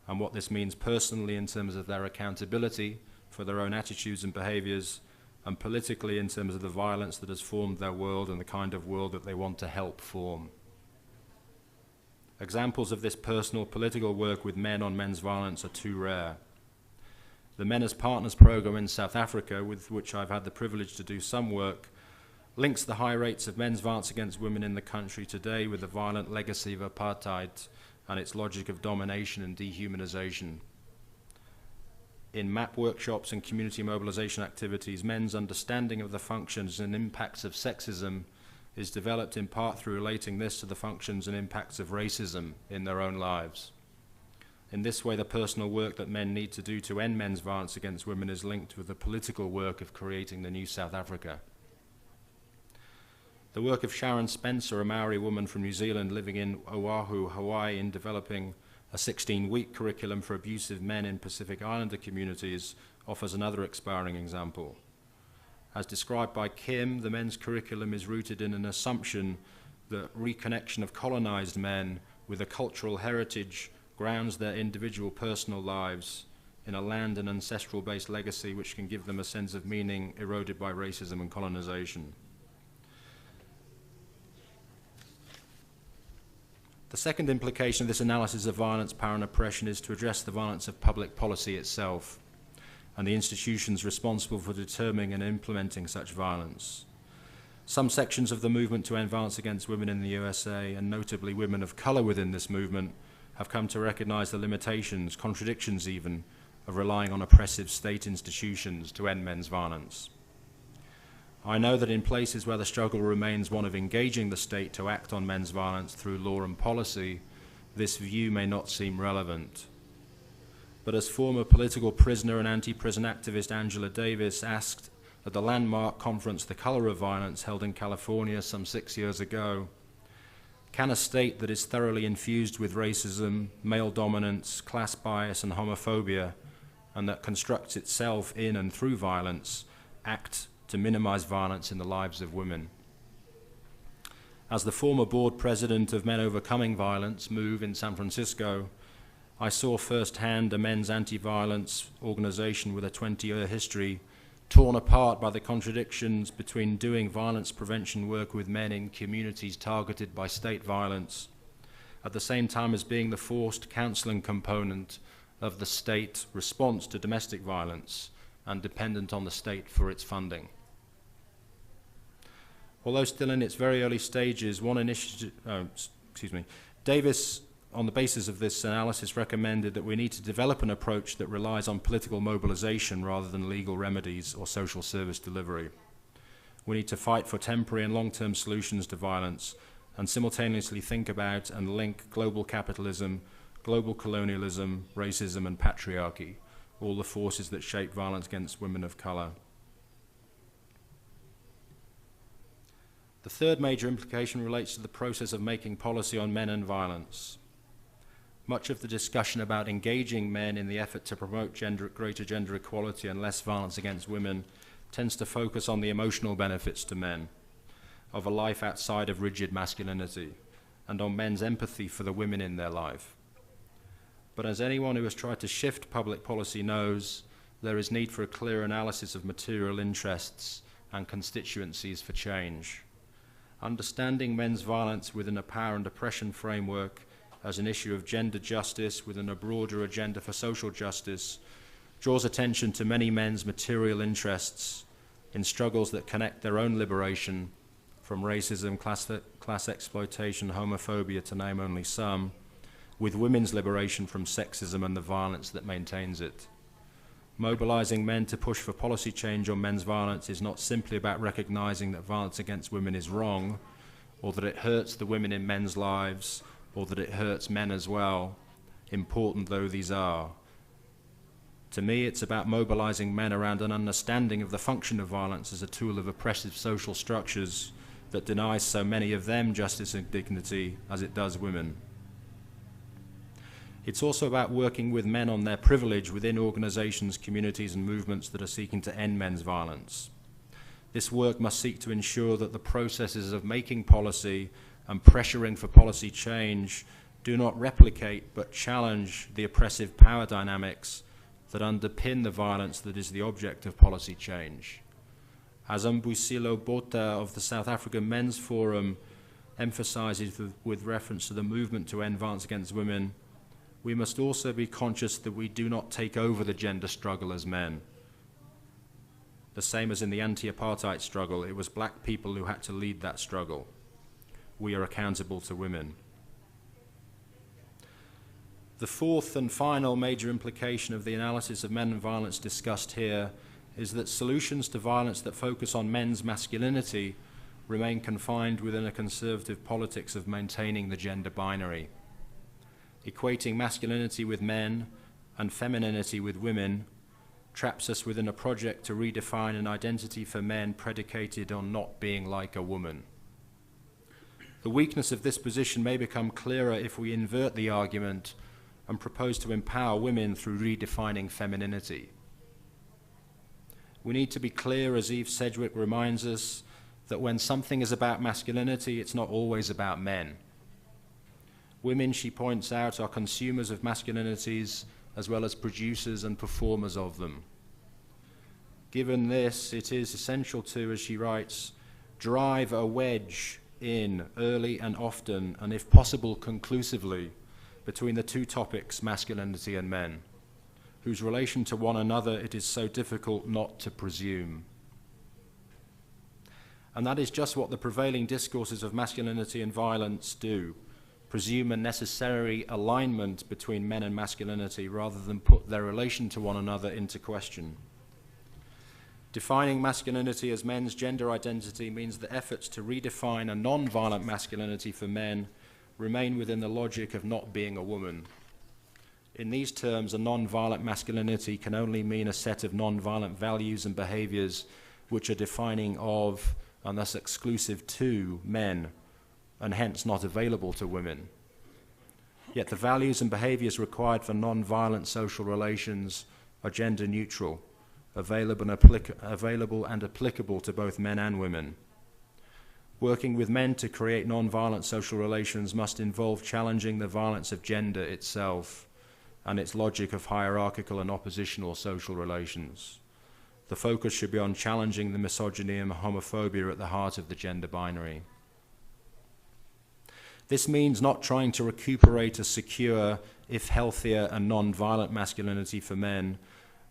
and what this means personally in terms of their accountability for their own attitudes and behaviors, and politically in terms of the violence that has formed their world and the kind of world that they want to help form. Examples of this personal political work with men on men's violence are too rare. The Men as Partners program in South Africa, with which I've had the privilege to do some work, links the high rates of men's violence against women in the country today with the violent legacy of apartheid and its logic of domination and dehumanization. In MAP workshops and community mobilization activities, men's understanding of the functions and impacts of sexism is developed in part through relating this to the functions and impacts of racism in their own lives. In this way, the personal work that men need to do to end men's violence against women is linked with the political work of creating the new South Africa. The work of Sharon Spencer, a Maori woman from New Zealand living in Oahu, Hawaii, in developing a 16-week curriculum for abusive men in Pacific Islander communities, offers another inspiring example. As described by Kim, the men's curriculum is rooted in an assumption that reconnection of colonized men with a cultural heritage grounds their individual personal lives in a land and ancestral-based legacy which can give them a sense of meaning eroded by racism and colonization. The second implication of this analysis of violence, power, and oppression is to address the violence of public policy itself and the institutions responsible for determining and implementing such violence. Some sections of the movement to end violence against women in the USA, and notably women of color within this movement, have come to recognize the limitations, contradictions even, of relying on oppressive state institutions to end men's violence. I know that in places where the struggle remains one of engaging the state to act on men's violence through law and policy, this view may not seem relevant. But as former political prisoner and anti-prison activist Angela Davis asked at the landmark conference The Color of Violence held in California some 6 years ago, can a state that is thoroughly infused with racism, male dominance, class bias, and homophobia, and that constructs itself in and through violence, act to minimize violence in the lives of women? As the former board president of Men Overcoming Violence MOVE in San Francisco, I saw firsthand a men's anti-violence organization with a 20-year history torn apart by the contradictions between doing violence prevention work with men in communities targeted by state violence, at the same time as being the forced counseling component of the state response to domestic violence and dependent on the state for its funding. Although still in its very early stages, Davis, on the basis of this analysis, recommended that we need to develop an approach that relies on political mobilization rather than legal remedies or social service delivery. We need to fight for temporary and long-term solutions to violence and simultaneously think about and link global capitalism, global colonialism, racism, and patriarchy, all the forces that shape violence against women of color. The third major implication relates to the process of making policy on men and violence. Much of the discussion about engaging men in the effort to promote greater gender equality and less violence against women tends to focus on the emotional benefits to men of a life outside of rigid masculinity and on men's empathy for the women in their life. But as anyone who has tried to shift public policy knows, there is need for a clear analysis of material interests and constituencies for change. Understanding men's violence within a power and oppression framework as an issue of gender justice within a broader agenda for social justice draws attention to many men's material interests in struggles that connect their own liberation from racism, class exploitation, homophobia, to name only some, with women's liberation from sexism and the violence that maintains it. Mobilizing men to push for policy change on men's violence is not simply about recognizing that violence against women is wrong, or that it hurts the women in men's lives, or that it hurts men as well, important though these are. To me, it's about mobilizing men around an understanding of the function of violence as a tool of oppressive social structures that denies so many of them justice and dignity as it does women. It's also about working with men on their privilege within organizations, communities, and movements that are seeking to end men's violence. This work must seek to ensure that the processes of making policy and pressuring for policy change do not replicate but challenge the oppressive power dynamics that underpin the violence that is the object of policy change. As Mbusilo Botha of the South African Men's Forum emphasizes with reference to the movement to end violence against women, we must also be conscious that we do not take over the gender struggle as men. The same as in the anti-apartheid struggle, it was black people who had to lead that struggle. We are accountable to women. The fourth and final major implication of the analysis of men and violence discussed here is that solutions to violence that focus on men's masculinity remain confined within a conservative politics of maintaining the gender binary. Equating masculinity with men and femininity with women traps us within a project to redefine an identity for men predicated on not being like a woman. The weakness of this position may become clearer if we invert the argument and propose to empower women through redefining femininity. We need to be clear, as Eve Sedgwick reminds us, that when something is about masculinity, it's not always about men. Women, she points out, are consumers of masculinities as well as producers and performers of them. Given this, it is essential to, as she writes, drive a wedge in early and often, and if possible conclusively, between the two topics, masculinity and men, whose relation to one another it is so difficult not to presume. And that is just what the prevailing discourses of masculinity and violence do, presume a necessary alignment between men and masculinity rather than put their relation to one another into question. Defining masculinity as men's gender identity means that efforts to redefine a non-violent masculinity for men remain within the logic of not being a woman. In these terms, a non-violent masculinity can only mean a set of non-violent values and behaviors which are defining of, and thus exclusive to, men, and hence not available to women. Yet the values and behaviors required for non-violent social relations are gender neutral, available and applicable to both men and women. Working with men to create non-violent social relations must involve challenging the violence of gender itself and its logic of hierarchical and oppositional social relations. The focus should be on challenging the misogyny and homophobia at the heart of the gender binary. This means not trying to recuperate a secure, if healthier, and non-violent masculinity for men,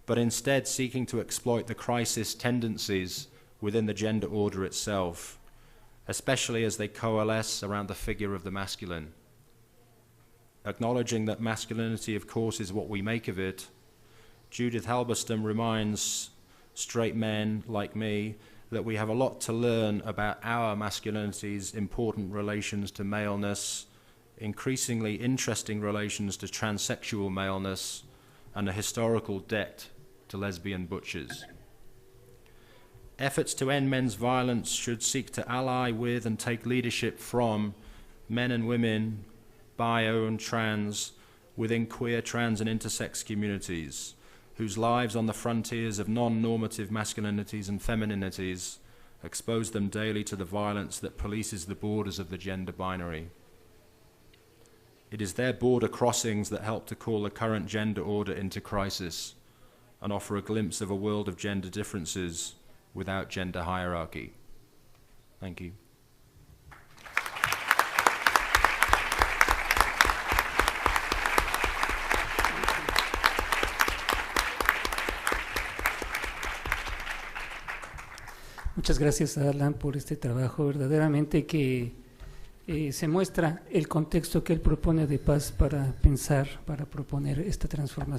but instead seeking to exploit the crisis tendencies within the gender order itself, especially as they coalesce around the figure of the masculine. Acknowledging that masculinity, of course, is what we make of it, Judith Halberstam reminds straight men like me that we have a lot to learn about our masculinity's important relations to maleness, increasingly interesting relations to transsexual maleness, and a historical debt to lesbian butchers. Efforts to end men's violence should seek to ally with and take leadership from men and women, bio and trans, within queer, trans and intersex communities, whose lives on the frontiers of non-normative masculinities and femininities expose them daily to the violence that polices the borders of the gender binary. It is their border crossings that help to call the current gender order into crisis and offer a glimpse of a world of gender differences without gender hierarchy. Thank you. Muchas gracias a Alan por este trabajo, verdaderamente que se muestra el contexto que él propone de paz para pensar, para proponer esta transformación.